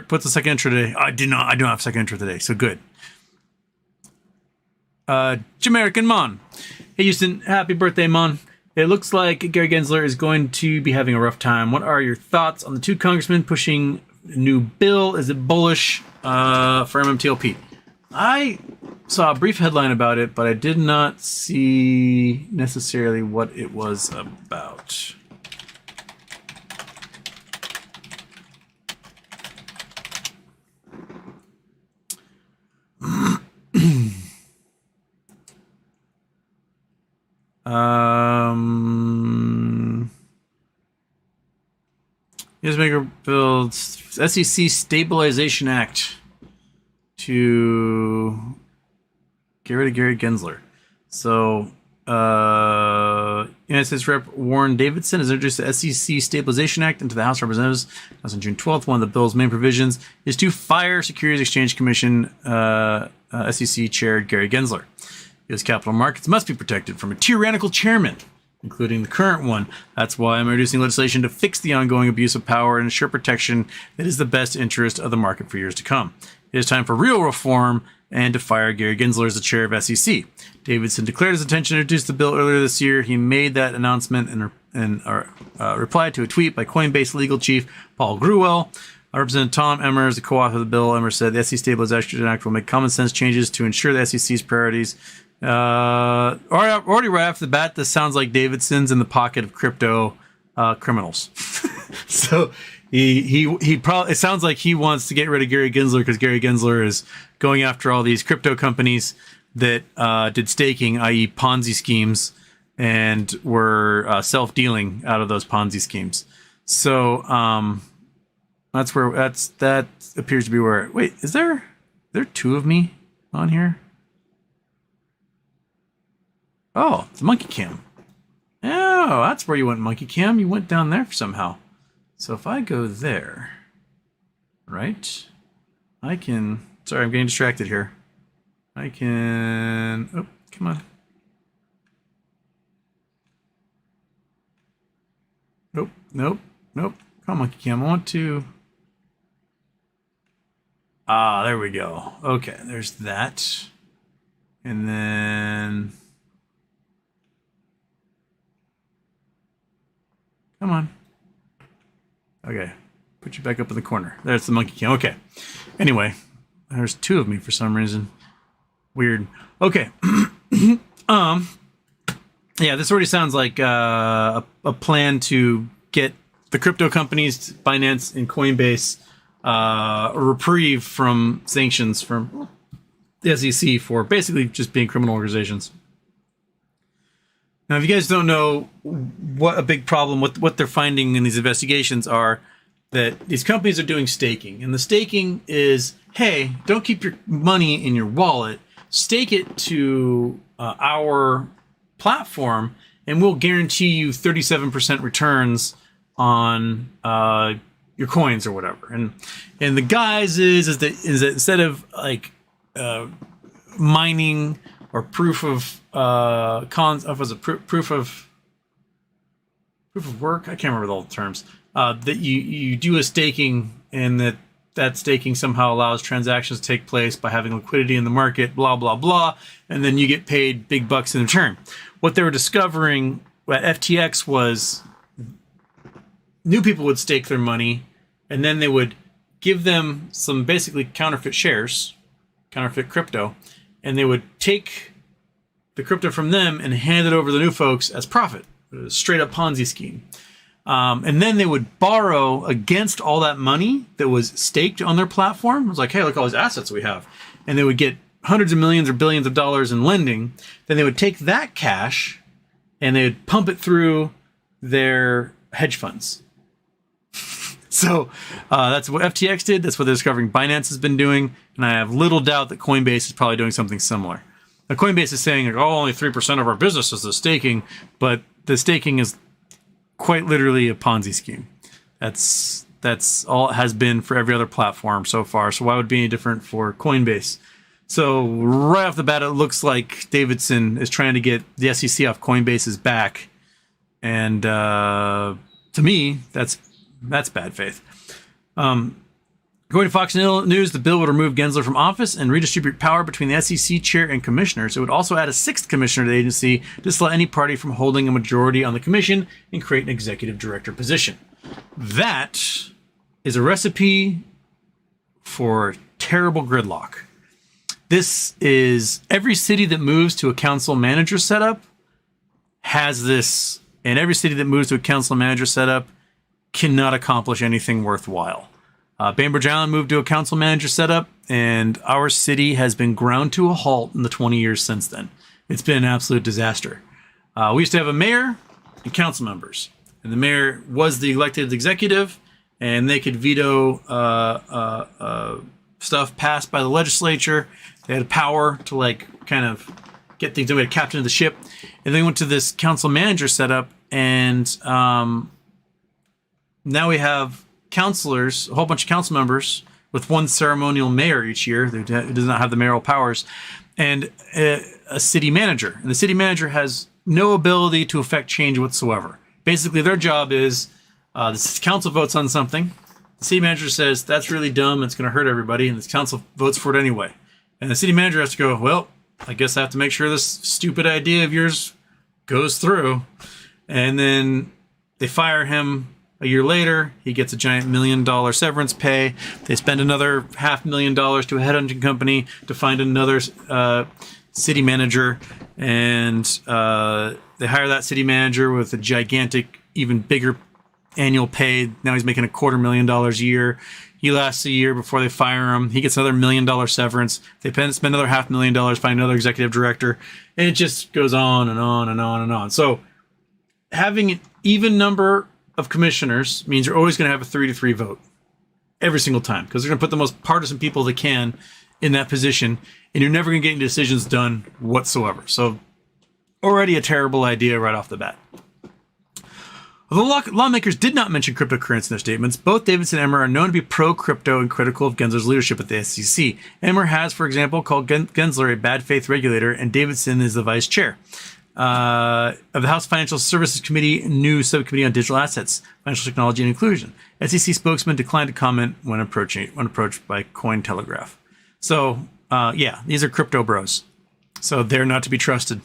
puts a second intro today. I don't have a second intro today, so good. Jamaican Mon. Hey Houston, happy birthday, Mon. It looks like Gary Gensler is going to be having a rough time. What are your thoughts on the two congressmen pushing a new bill? Is it bullish for MMTLP? I saw a brief headline about it, but I did not see necessarily what it was about. Newsmaker builds SEC Stabilization Act to get rid of Gary Gensler. So, United States Rep. Warren Davidson has introduced the SEC Stabilization Act into the House of Representatives. That's on June 12th. One of the bill's main provisions is to fire Securities Exchange Commission SEC Chair Gary Gensler. U.S. capital markets must be protected from a tyrannical chairman, including the current one. That's why I'm introducing legislation to fix the ongoing abuse of power and ensure protection that is the best interest of the market for years to come. It is time for real reform and to fire Gary Gensler as the chair of SEC. Davidson declared his intention to introduce the bill earlier this year. He made that announcement in reply to a tweet by Coinbase legal chief Paul Grewell. Representative Tom Emmer is the co-author of the bill. Emmer said the SEC Stabilization Act will make common sense changes to ensure the SEC's priorities. Already right off the bat, this sounds like Davidson's in the pocket of crypto criminals. So he probably, it sounds like he wants to get rid of Gary Gensler because Gary Gensler is going after all these crypto companies that did staking, i.e. Ponzi schemes, and were self-dealing out of those Ponzi schemes. So that appears to be where. Wait, is there two of me on here? Oh, it's Monkey Cam. Oh, that's where you went, Monkey Cam. You went down there somehow. So if I go there, right, I can... Sorry, I'm getting distracted here. I can... Oh, come on. Nope. Come on, Monkey Cam. I want to... Ah, there we go. Okay, there's that. And then... Come on. Okay. Put you back up in the corner. There's the Monkey Cam. Okay. Anyway, there's two of me for some reason. Weird. Okay. Yeah, this already sounds like a plan to get the crypto companies, Binance and Coinbase, a reprieve from sanctions from the SEC for basically just being criminal organizations. Now, if you guys don't know what a big problem, what they're finding in these investigations are that these companies are doing staking. And the staking is, hey, don't keep your money in your wallet. Stake it to our platform, and we'll guarantee you 37% returns on your coins or whatever. And the guise is that instead of like mining or proof of proof of work. I can't remember all the terms. That you do a staking, and that staking somehow allows transactions to take place by having liquidity in the market. Blah blah blah, and then you get paid big bucks in return. What they were discovering at FTX was new people would stake their money, and then they would give them some basically counterfeit shares, counterfeit crypto, and they would take the crypto from them and hand it over to the new folks as profit. A straight up Ponzi scheme. And then they would borrow against all that money that was staked on their platform. It was like, hey, look, all these assets we have. And they would get hundreds of millions or billions of dollars in lending. Then they would take that cash and they would pump it through their hedge funds. So that's what FTX did. That's what they're discovering Binance has been doing. And I have little doubt that Coinbase is probably doing something similar. Now, Coinbase is saying, like, oh, only 3% of our business is the staking, but the staking is quite literally a Ponzi scheme. That's all it has been for every other platform so far. So why would it be any different for Coinbase? So right off the bat, it looks like Davidson is trying to get the SEC off Coinbase's back, and to me, that's bad faith. According to Fox News, the bill would remove Gensler from office and redistribute power between the SEC chair and commissioners. It would also add a sixth commissioner to the agency to disallowed any party from holding a majority on the commission and create an executive director position. That is a recipe for terrible gridlock. This is every city that moves to a council manager setup has this, and every city that moves to a council manager setup cannot accomplish anything worthwhile. Bainbridge Island moved to a council manager setup, and our city has been ground to a halt in the 20 years since then. It's been an absolute disaster. We used to have a mayor and council members, and the mayor was the elected executive, and they could veto stuff passed by the legislature. They had power to like kind of get things done. We had a captain of the ship, and then we went to this council manager setup, and now we have councilors, a whole bunch of council members with one ceremonial mayor each year who does not have the mayoral powers, and a city manager. And the city manager has no ability to affect change whatsoever. Basically, their job is the council votes on something. The city manager says, that's really dumb, it's going to hurt everybody, and the council votes for it anyway. And the city manager has to go, well, I guess I have to make sure this stupid idea of yours goes through. And then they fire him. A year later, he gets a giant $1 million severance pay. They spend another $500,000 to a headhunting company to find another city manager. And they hire that city manager with a gigantic, even bigger annual pay. Now he's making $250,000 a year. He lasts a year before they fire him. He gets another $1 million severance. They spend another $500,000, find another executive director. And it just goes on and on and on and on. So having an even number of commissioners means you're always going to have a 3-3 vote every single time, because they're going to put the most partisan people they can in that position, and you're never going to get any decisions done whatsoever. So already a terrible idea right off the bat. Although lawmakers did not mention cryptocurrency in their statements, both Davidson and Emmer are known to be pro-crypto and critical of Gensler's leadership at the SEC. Emmer has, for example, called Gensler a bad faith regulator, and Davidson is the vice chair of the House Financial Services Committee new subcommittee on digital assets, financial technology, and inclusion. SEC spokesman declined to comment when approached by Cointelegraph. So, yeah, these are crypto bros. So they're not to be trusted.